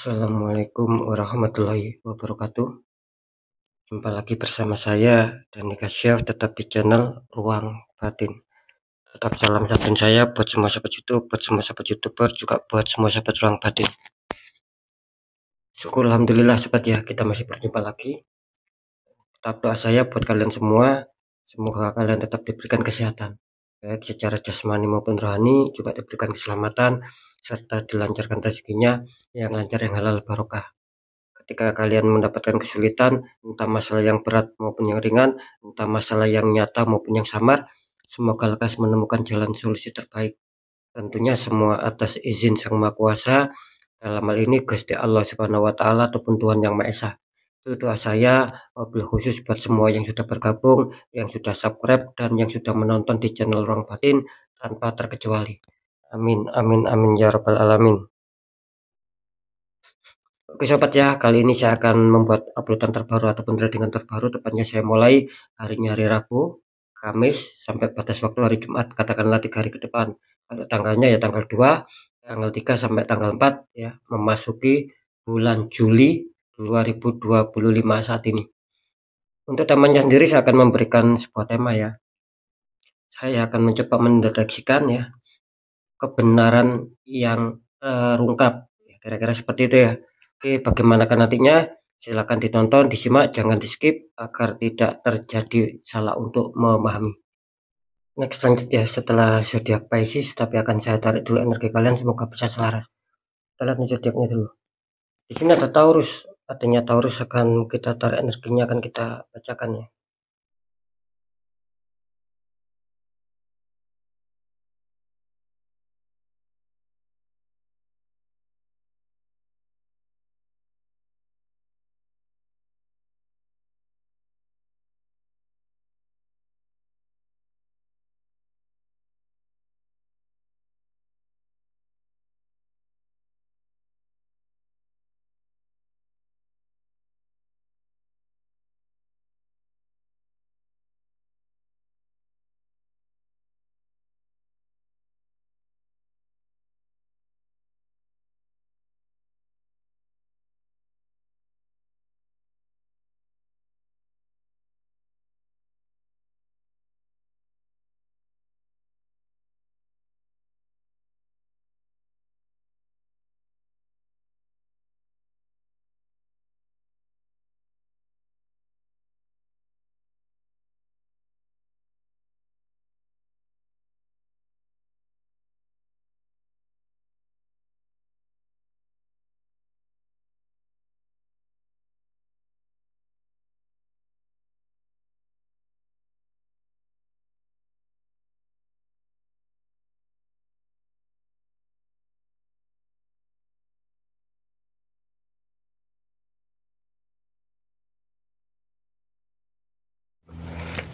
Assalamualaikum warahmatullahi wabarakatuh. Jumpa lagi bersama saya Dani Kasyaf, tetap di channel Ruang Batin. Tetap salam santun saya buat semua sahabat YouTube, buat semua sahabat YouTuber, juga buat semua sahabat Ruang Batin. Syukur alhamdulillah sobat ya, kita masih berjumpa lagi. Tetap doa saya buat kalian semua, semoga kalian tetap diberikan kesehatan, baik secara jasmani maupun rohani, juga diberikan keselamatan serta dilancarkan rezekinya yang lancar, yang halal barokah. Ketika kalian mendapatkan kesulitan, entah masalah yang berat maupun yang ringan, entah masalah yang nyata maupun yang samar, semoga lekas menemukan jalan solusi terbaik. Tentunya semua atas izin Sang Maha Kuasa, dalam hal ini Gusti Allah Subhanahu wa Ta'ala ataupun Tuhan Yang Maha Esa. Itu doa saya, wabil khusus buat semua yang sudah bergabung, yang sudah subscribe, dan yang sudah menonton di channel Ruang Batin tanpa terkecuali. Amin, amin, amin ya rabbal alamin. Oke sobat ya, kali ini saya akan membuat uploadan terbaru ataupun tradingan terbaru. Tepatnya saya mulai harinya hari Rabu, Kamis, sampai batas waktu hari Jumat, katakanlah 3 hari ke depan. Kalau tanggalnya ya tanggal 2, tanggal 3 sampai tanggal 4 ya, memasuki bulan Juli 2025 saat ini. Untuk temanya sendiri saya akan memberikan sebuah tema ya. Saya akan mencoba mendeteksikan ya kebenaran yang terungkap, kira-kira seperti itu ya. Oke, bagaimanakah nantinya? Silakan ditonton, disimak, jangan di skip agar tidak terjadi salah untuk memahami. Next, selanjutnya setelah zodiak Pisces, tapi akan saya tarik dulu energi kalian, semoga bisa selaras. Kita lihat zodiaknya dulu. Di sini ada Taurus, artinya Taurus akan kita tarik energinya, akan kita bacakan ya.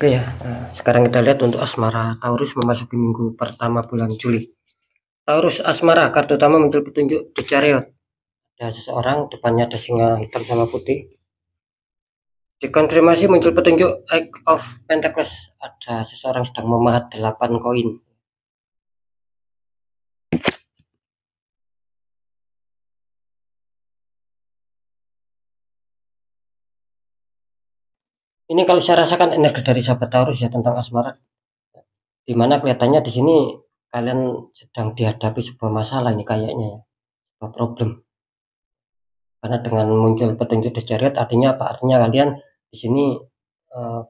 Oke ya, sekarang kita lihat untuk asmara Taurus memasuki minggu pertama bulan Juli. Taurus asmara, kartu utama muncul petunjuk di Chariot. Ada seseorang, depannya ada singa hitam sama putih. Dikonfirmasi muncul petunjuk Eight of Pentacles, ada seseorang sedang memahat 8 koin. Ini kalau saya rasakan energi dari sahabat Taurus ya tentang asmara, dimana kelihatannya di sini kalian sedang dihadapi sebuah masalah ini kayaknya ya, sebuah problem. Karena dengan muncul petunjuk di Chariot artinya apa? Artinya kalian di sini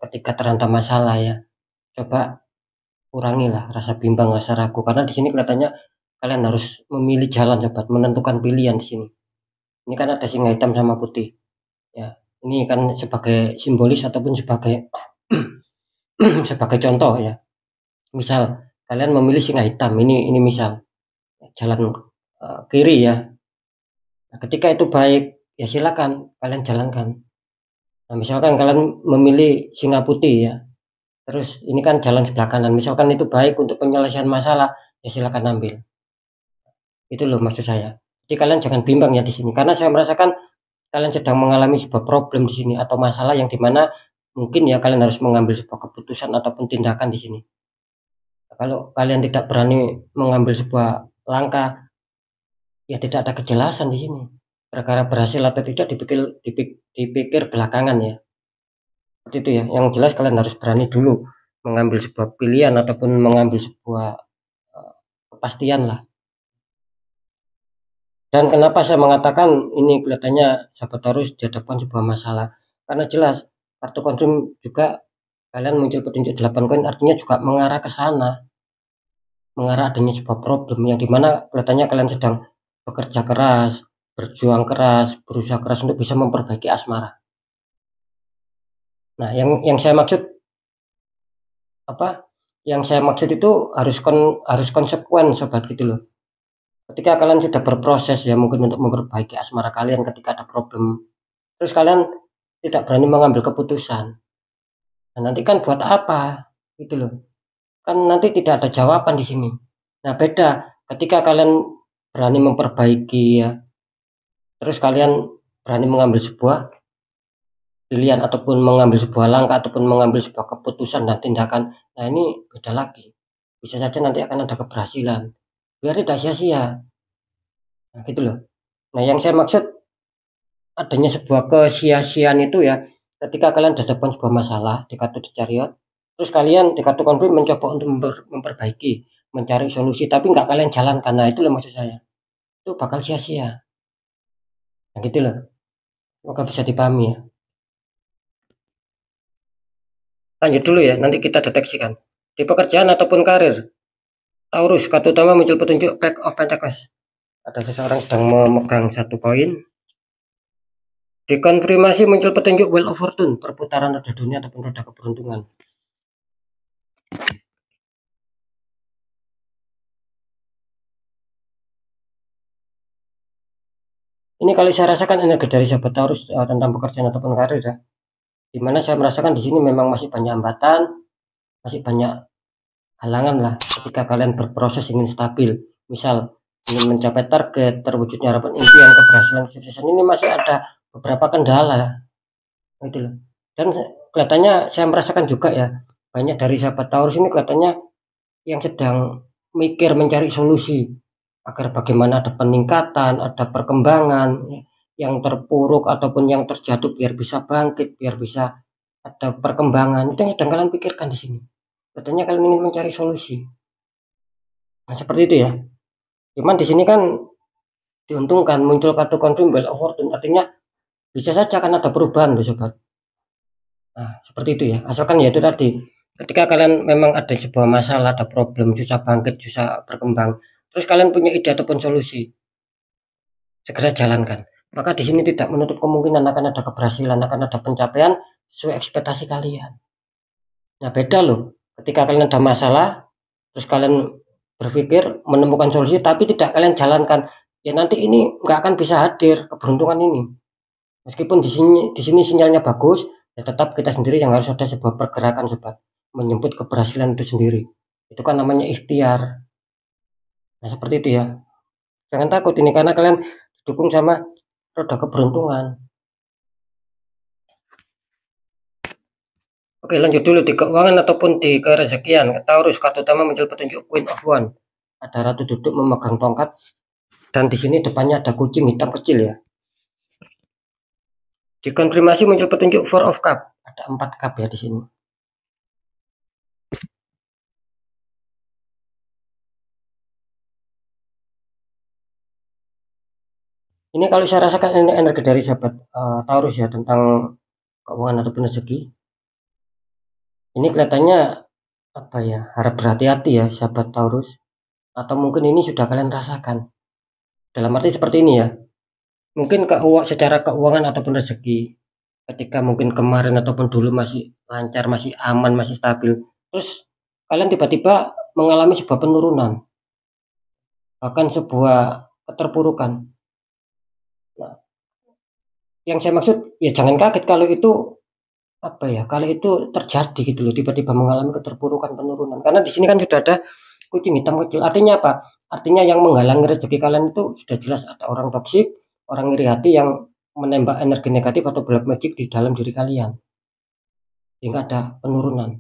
ketika terhantam masalah ya, coba kurangilah rasa bimbang, rasa ragu, karena di sini kelihatannya kalian harus memilih jalan, sobat, menentukan pilihan di sini. Ini kan ada singa hitam sama putih ya, ini kan sebagai simbolis ataupun sebagai sebagai contoh ya. Misal kalian memilih singa hitam, ini misal jalan kiri ya. Nah, ketika itu baik ya silakan kalian jalankan. Nah, misalkan kalian memilih singa putih ya, terus ini kan jalan sebelah kanan, misalkan itu baik untuk penyelesaian masalah ya silakan ambil. Itu loh maksud saya. Jadi kalian jangan bimbang ya di sini, karena saya merasakan kalian sedang mengalami sebuah problem di sini atau masalah yang dimana mungkin ya kalian harus mengambil sebuah keputusan ataupun tindakan di sini. Kalau kalian tidak berani mengambil sebuah langkah, ya tidak ada kejelasan di sini. perkara berhasil atau tidak dipikir belakangan ya. Seperti itu ya. Yang jelas kalian harus berani dulu mengambil sebuah pilihan ataupun mengambil sebuah kepastian lah. Dan kenapa saya mengatakan ini kelihatannya sahabat Taurus dihadapkan sebuah masalah? Karena jelas kartu confirm juga kalian muncul petunjuk 8 koin artinya juga mengarah ke sana, mengarah adanya sebuah problem yang dimana kelihatannya kalian sedang bekerja keras, berjuang keras, berusaha keras untuk bisa memperbaiki asmara. Nah, yang saya maksud apa? Yang saya maksud itu harus konsekuen sobat gitu loh. Ketika kalian sudah berproses ya mungkin untuk memperbaiki asmara kalian ketika ada problem, terus kalian tidak berani mengambil keputusan. Nah, nanti kan buat apa? Gitu loh. Kan nanti tidak ada jawaban di sini. Nah, beda ketika kalian berani memperbaiki ya, terus kalian berani mengambil sebuah pilihan ataupun mengambil sebuah langkah ataupun mengambil sebuah keputusan dan tindakan. Nah, ini beda lagi. Bisa saja nanti akan ada keberhasilan. Biar tidak sia-sia. Nah, gitu loh. Nah, yang saya maksud adanya sebuah kesia-siaan itu ya ketika kalian dihadapkan sebuah masalah di kartu di chariot, terus kalian di kartu konflik mencoba untuk memperbaiki, mencari solusi tapi nggak kalian jalankan. Nah, itu loh maksud saya. Itu bakal sia-sia. Nah, gitu loh. Semoga bisa dipahami ya. Lanjut dulu ya, nanti kita deteksikan. Di pekerjaan ataupun karir, Taurus, kartu utama muncul petunjuk Pack of Pentacles. Ada seseorang sedang memegang satu koin. Dikonfirmasi muncul petunjuk Wheel of Fortune, perputaran roda dunia ataupun roda keberuntungan. Ini kalau saya rasakan energi dari sahabat Taurus tentang pekerjaan ataupun karir ya. Dimana saya merasakan di sini memang masih banyak hambatan, masih banyak halangan lah ketika kalian berproses ingin stabil. Misal ingin mencapai target, terwujudnya harapan impian, keberhasilan, kesuksesan, ini masih ada beberapa kendala gitu loh. Dan kelihatannya saya merasakan juga ya banyak dari sahabat Taurus ini kelihatannya yang sedang mikir mencari solusi agar bagaimana ada peningkatan, ada perkembangan ya, yang terpuruk ataupun yang terjatuh biar bisa bangkit, biar bisa ada perkembangan. Itu yang sedang kalian pikirkan di sini. Katanya kalian ingin mencari solusi. Nah, seperti itu ya. Cuman di sini kan diuntungkan muncul kartu confirm Wheel of Fortune, artinya bisa saja akan ada perubahan tuh sobat. Nah, seperti itu ya. Asalkan ya itu tadi, ketika kalian memang ada sebuah masalah, ada problem, susah bangkit, susah berkembang, terus kalian punya ide ataupun solusi, segera jalankan. Maka di sini tidak menutup kemungkinan akan ada keberhasilan, akan ada pencapaian sesuai ekspektasi kalian. Nah, beda loh. Ketika kalian ada masalah, terus kalian berpikir menemukan solusi, tapi tidak kalian jalankan, ya nanti ini nggak akan bisa hadir keberuntungan ini. Meskipun di sini sinyalnya bagus, ya tetap kita sendiri yang harus ada sebuah pergerakan sobat, menyebut keberhasilan itu sendiri. Itu kan namanya ikhtiar. Nah, seperti itu ya. Jangan takut ini karena kalian didukung sama roda keberuntungan. Oke, lanjut dulu di keuangan ataupun di kerezekian. Taurus, kartu utama muncul petunjuk Queen of Wands. Ada ratu duduk memegang tongkat dan di sini depannya ada kucing hitam kecil ya. Dikonfirmasi muncul petunjuk Four of Cup. Ada 4 cup ya di sini. Ini kalau saya rasakan energi dari sahabat Taurus ya tentang keuangan ataupun rezeki. Ini kelihatannya apa ya, harap berhati-hati ya sahabat Taurus. Atau mungkin ini sudah kalian rasakan. Dalam arti seperti ini ya. Mungkin secara keuangan ataupun rezeki ketika mungkin kemarin ataupun dulu masih lancar, masih aman, masih stabil. Terus kalian tiba-tiba mengalami sebuah penurunan. Bahkan sebuah keterpurukan. Nah, yang saya maksud ya jangan kaget kalau itu apa ya, kalau itu terjadi gitu loh, tiba-tiba mengalami keterpurukan, penurunan. Karena di sini kan sudah ada kucing hitam kecil. Artinya apa? Artinya yang menghalangi rezeki kalian itu sudah jelas ada orang toksik, orang iri hati yang menembak energi negatif atau black magic di dalam diri kalian. Sehingga ada penurunan.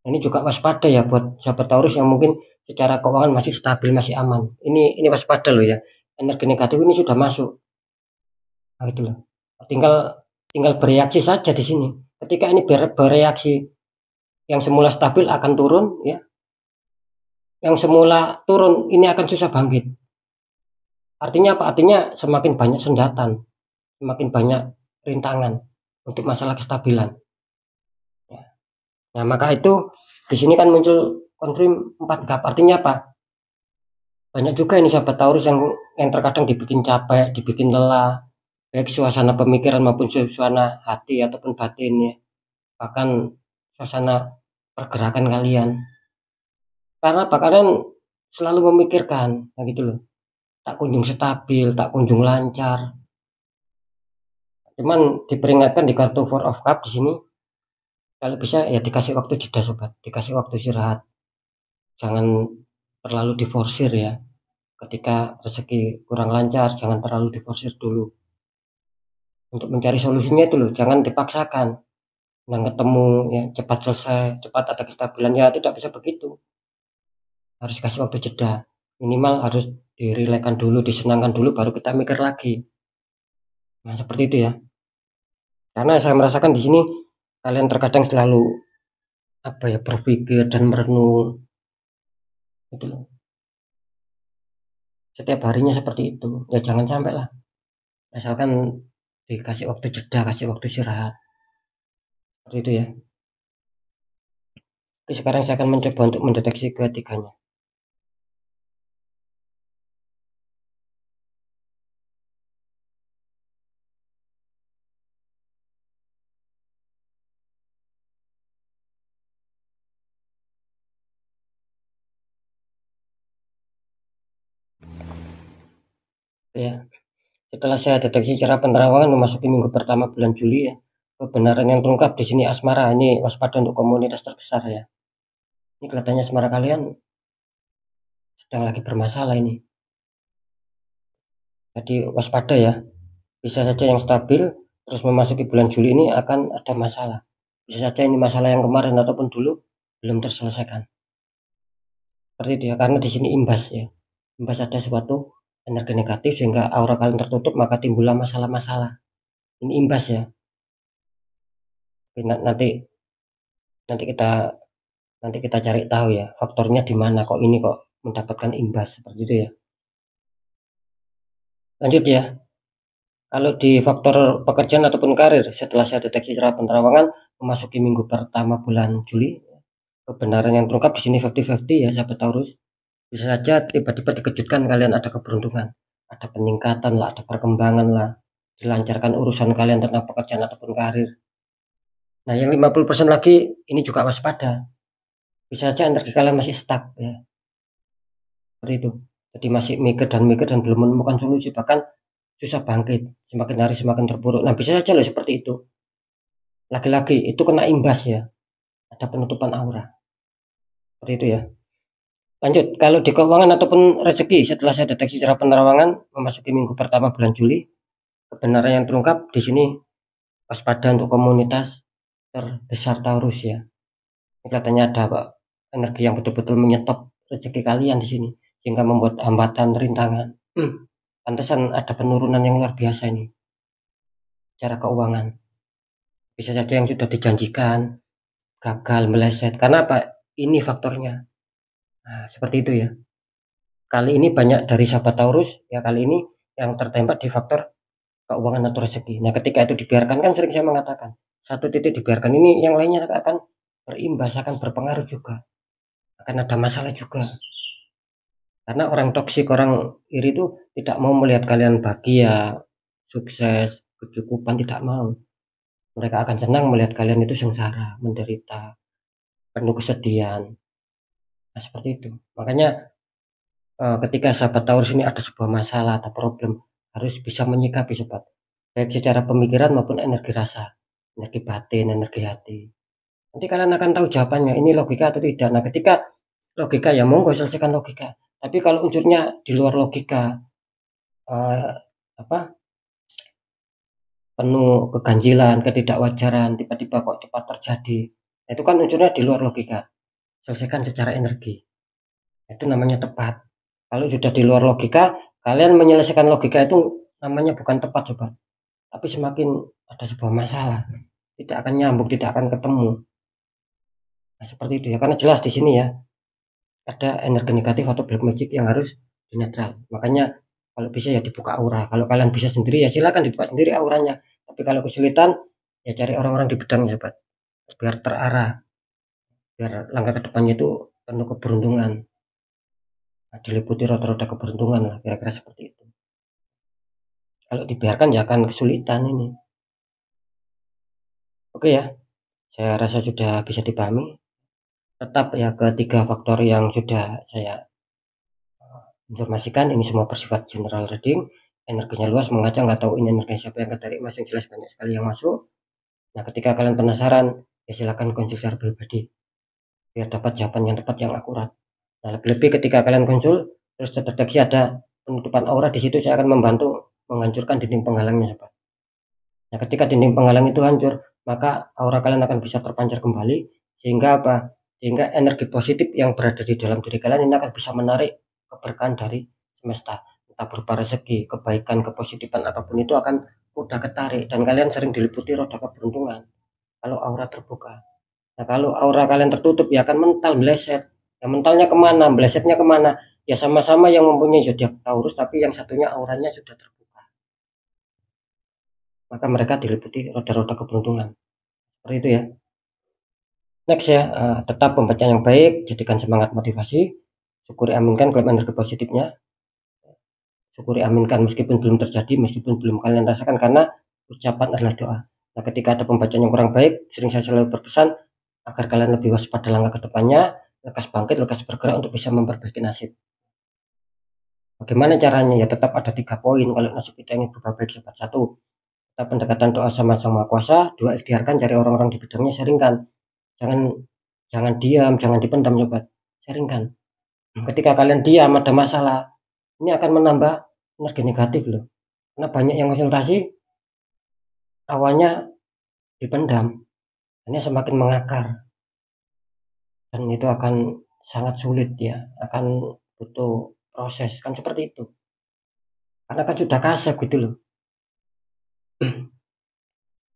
Ini juga waspada ya buat sahabat Taurus yang mungkin secara keuangan masih stabil, masih aman. Ini waspada loh ya. Energi negatif ini sudah masuk. Nah, gitu loh. Tinggal tinggal bereaksi saja di sini. Ketika ini bereaksi, yang semula stabil akan turun ya, yang semula turun ini akan susah bangkit. Artinya apa? Artinya semakin banyak sendatan, semakin banyak rintangan untuk masalah kestabilan. Ya. Nah, maka itu di sini kan muncul konflik 4 gap. Artinya apa? Banyak juga ini sahabat Taurus yang terkadang dibikin capek, dibikin lelah, baik suasana pemikiran maupun suasana hati ataupun batin ya. Bahkan suasana pergerakan kalian. Karena apa? Kalian selalu memikirkan, nah gitu loh. Tak kunjung stabil, tak kunjung lancar. Cuman diperingatkan di kartu Four of Cup di sini, kalau bisa ya dikasih waktu jeda sobat, dikasih waktu istirahat. Jangan terlalu diforsir ya. Ketika rezeki kurang lancar, jangan terlalu diforsir dulu. Untuk mencari solusinya itu loh, jangan dipaksakan. Yang ketemu ya cepat selesai, cepat ada kestabilan ya tidak bisa begitu. Harus kasih waktu jeda. Minimal harus direlakan dulu, disenangkan dulu baru kita mikir lagi. Nah, seperti itu ya. Karena saya merasakan di sini kalian terkadang selalu apa ya berpikir dan merenung gitu loh. Setiap harinya seperti itu. Ya jangan sampai lah. Asalkan dikasih waktu jeda, kasih waktu istirahat. Seperti itu ya. Oke, sekarang saya akan mencoba untuk mendeteksi ketiganya. Ya, setelah saya deteksi cara penerawangan memasuki minggu pertama bulan Juli ya, kebenaran yang terungkap di sini asmara ini waspada untuk komunitas terbesar ya. Ini kelihatannya asmara kalian sedang lagi bermasalah ini. Jadi waspada ya. Bisa saja yang stabil terus memasuki bulan Juli ini akan ada masalah. Bisa saja ini masalah yang kemarin ataupun dulu belum terselesaikan. Seperti itu ya, karena di sini imbas ya. Imbas ada suatu energi negatif sehingga aura kalian tertutup maka timbullah masalah-masalah. Ini imbas ya. Nanti nanti kita nanti kita cari tahu ya faktornya di mana kok ini kok mendapatkan imbas seperti itu ya. Lanjut ya. Kalau di faktor pekerjaan ataupun karir setelah saya deteksi cara penerawangan memasuki minggu pertama bulan Juli, kebenaran yang terungkap di sini 50-50 ya sahabat Taurus. Bisa saja tiba-tiba dikejutkan kalian ada keberuntungan, ada peningkatan lah, ada perkembangan lah, dilancarkan urusan kalian tentang pekerjaan ataupun karir. Nah, yang 50% lagi ini juga waspada. Bisa saja energi kalian masih stuck ya. Seperti itu. Jadi masih mikir dan belum menemukan solusi, bahkan susah bangkit, semakin hari semakin terpuruk. Nah, bisa saja loh seperti itu. Lagi-lagi itu kena imbas ya. Ada penutupan aura. Seperti itu ya. Lanjut, kalau di keuangan ataupun rezeki setelah saya deteksi cara penerawangan memasuki minggu pertama bulan Juli, kebenaran yang terungkap di sini waspada untuk komunitas terbesar Taurus ya. Kelihatannya ada Pak, energi yang betul-betul menyetop rezeki kalian di sini sehingga membuat hambatan rintangan. Pantesan ada penurunan yang luar biasa ini cara keuangan. Bisa saja yang sudah dijanjikan gagal meleset. Karena apa? Ini faktornya. Nah, seperti itu ya. Kali ini banyak dari sahabat Taurus ya kali ini yang tertembak di faktor keuangan atau rezeki. Nah, ketika itu dibiarkan kan sering saya mengatakan, satu titik dibiarkan ini yang lainnya akan berimbas, akan berpengaruh juga. Akan ada masalah juga. Karena orang toksik, orang iri itu tidak mau melihat kalian bahagia, sukses, kecukupan, tidak mau. Mereka akan senang melihat kalian itu sengsara, menderita, penuh kesedihan. Nah, seperti itu. Makanya ketika sahabat Taurus ini ada sebuah masalah atau problem, harus bisa menyikapi sobat. Baik secara pemikiran maupun energi rasa, energi batin, energi hati. Nanti kalian akan tahu jawabannya, ini logika atau tidak. Nah, ketika logika ya monggo selesaikan logika. Tapi kalau unsurnya di luar logika, eh, apa penuh keganjilan, ketidakwajaran, tiba-tiba kok cepat terjadi. Nah, itu kan unsurnya di luar logika. Selesaikan secara energi. Itu namanya tepat. Kalau sudah di luar logika, kalian menyelesaikan logika itu namanya bukan tepat, sobat. tapi semakin ada sebuah masalah, tidak akan nyambung, tidak akan ketemu. Nah, seperti itu ya, karena jelas di sini ya, ada energi negatif atau black magic yang harus dinetral. Makanya kalau bisa ya dibuka aura. Kalau kalian bisa sendiri ya silakan dibuka sendiri auranya. Tapi kalau kesulitan ya cari orang-orang di bidangnya sobat. Biar terarah, biar langkah ke depannya itu penuh keberuntungan. Nah, diliputi roda-roda keberuntungan lah, kira-kira seperti itu. Kalau dibiarkan ya akan kesulitan ini. Oke ya, saya rasa sudah bisa dipahami. Tetap ya ketiga faktor yang sudah saya informasikan, ini semua bersifat general reading, energinya luas, mengajak nggak tahu ini energi siapa yang ketarik, masing jelas banyak sekali yang masuk. Nah, ketika kalian penasaran, ya silakan konsul secara pribadi biar dapat jawaban yang tepat yang akurat. Nah, lebih-lebih ketika kalian konsul terus terdeteksi ada penutupan aura di situ, saya akan membantu menghancurkan dinding penghalangnya, sobat. Nah, ketika dinding penghalang itu hancur, maka aura kalian akan bisa terpancar kembali, sehingga apa? Sehingga energi positif yang berada di dalam diri kalian ini akan bisa menarik keberkahan dari semesta, entah berupa rezeki, kebaikan, kepositifan apapun itu akan mudah ketarik, dan kalian sering diliputi roda keberuntungan kalau aura terbuka. Nah, kalau aura kalian tertutup ya akan mental, meleset. Yang mentalnya kemana, melesetnya kemana? Ya sama-sama yang mempunyai zodiak Taurus, tapi yang satunya auranya sudah terbuka, maka mereka diliputi roda-roda keberuntungan. Seperti itu ya. Next ya, tetap pembacaan yang baik, jadikan semangat motivasi, syukuri aminkan klaim energi positifnya, syukuri aminkan meskipun belum terjadi, meskipun belum kalian rasakan, karena ucapan adalah doa. Nah, ketika ada pembacaan yang kurang baik, sering saya selalu berpesan agar kalian lebih waspada langkah ke depannya, lekas bangkit, lekas bergerak untuk bisa memperbaiki nasib. Bagaimana caranya? Ya tetap ada 3 poin kalau nasib kita ingin berubah baik, sobat. 1, tetap pendekatan doa sama Sang Maha Kuasa. 2, ikhtiarkan cari orang-orang di bidangnya, sharingkan. Jangan diam, jangan dipendam, sobat. Sharingkan. Ketika kalian diam ada masalah, ini akan menambah energi negatif loh. Karena banyak yang konsultasi awalnya dipendam, ini semakin mengakar, dan itu akan sangat sulit ya, akan butuh proses, kan seperti itu. Karena kan sudah kasep gitu loh.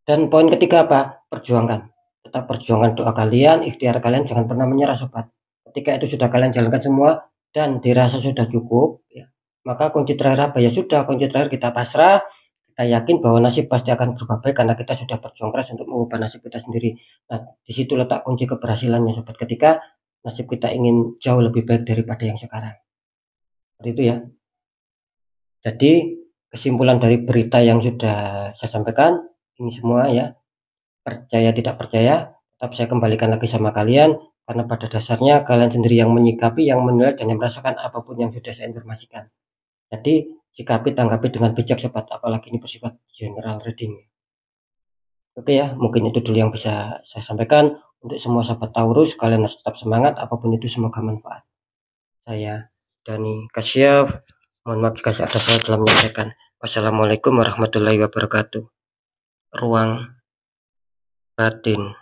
Dan poin ketiga apa? Perjuangkan. Tetap perjuangkan doa kalian, ikhtiar kalian, jangan pernah menyerah, sobat. Ketika itu sudah kalian jalankan semua dan dirasa sudah cukup ya, maka kunci terakhir apa? Ya sudah, kunci terakhir kita pasrah, kita yakin bahwa nasib pasti akan berubah baik karena kita sudah berjuang keras untuk mengubah nasib kita sendiri. Nah, di situ letak kunci keberhasilannya, sobat, ketika nasib kita ingin jauh lebih baik daripada yang sekarang. Seperti itu ya. Jadi kesimpulan dari berita yang sudah saya sampaikan ini semua ya, percaya tidak percaya, tetap saya kembalikan lagi sama kalian, karena pada dasarnya kalian sendiri yang menyikapi, yang menilai, dan yang merasakan apapun yang sudah saya informasikan. Jadi sikapi, tanggapi dengan bijak, sobat, apalagi ini bersifat general reading. Oke ya, mungkin itu dulu yang bisa saya sampaikan. Untuk semua sahabat Taurus, kalian harus tetap semangat, apapun itu semoga manfaat. Saya Dani Kasyaf, mohon maaf jika ada salah dalam menyampaikan. Wassalamualaikum warahmatullahi wabarakatuh. Ruang batin.